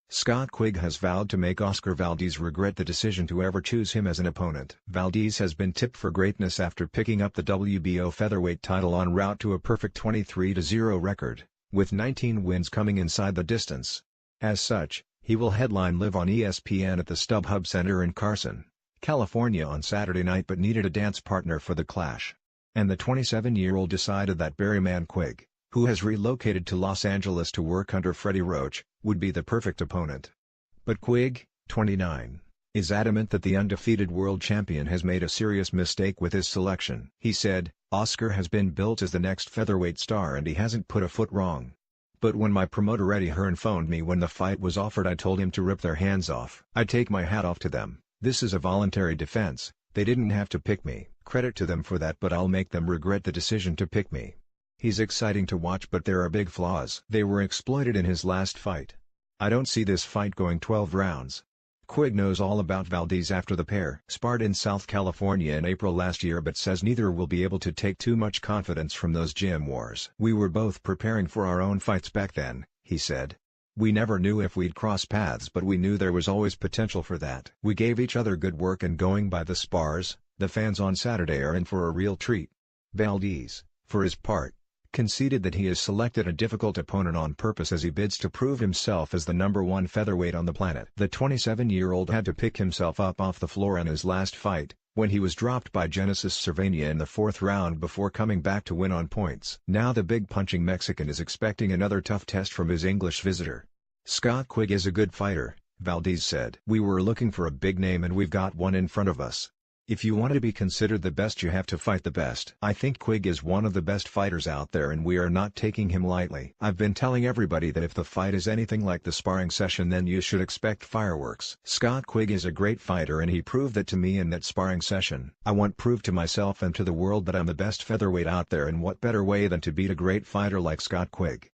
Scott Quigg has vowed to make Oscar Valdez regret the decision to ever choose him as an opponent. Valdez has been tipped for greatness after picking up the WBO featherweight title en route to a perfect 23-0 record, with 19 wins coming inside the distance. As such, he will headline live on ESPN at the StubHub Center in Carson, California on Saturday night, but needed a dance partner for the clash. And the 27-year-old decided that Barryman Quigg, who has relocated to Los Angeles to work under Freddie Roach, would be the perfect opponent. But Quigg, 29, is adamant that the undefeated world champion has made a serious mistake with his selection. He said, "Oscar has been built as the next featherweight star and he hasn't put a foot wrong. But when my promoter Eddie Hearn phoned me when the fight was offered, I told him to rip their hands off. I take my hat off to them. This is a voluntary defense, they didn't have to pick me. Credit to them for that, but I'll make them regret the decision to pick me. He's exciting to watch, but there are big flaws. They were exploited in his last fight. I don't see this fight going 12 rounds." Quigg knows all about Valdez after the pair sparred in South California in April last year, but says neither will be able to take too much confidence from those gym wars. "We were both preparing for our own fights back then," he said. "We never knew if we'd cross paths, but we knew there was always potential for that. We gave each other good work, and going by the spars, the fans on Saturday are in for a real treat." Valdez, for his part, conceded that he has selected a difficult opponent on purpose as he bids to prove himself as the #1 featherweight on the planet. The 27-year-old had to pick himself up off the floor in his last fight, when he was dropped by Genesis Cervania in the 4th round before coming back to win on points. Now the big punching Mexican is expecting another tough test from his English visitor. "Scott Quigg is a good fighter," Valdez said. "We were looking for a big name and we've got one in front of us. If you want to be considered the best, you have to fight the best. I think Quigg is one of the best fighters out there and we are not taking him lightly. I've been telling everybody that if the fight is anything like the sparring session, then you should expect fireworks. Scott Quigg is a great fighter and he proved that to me in that sparring session. I want proof to myself and to the world that I'm the best featherweight out there, and what better way than to beat a great fighter like Scott Quigg."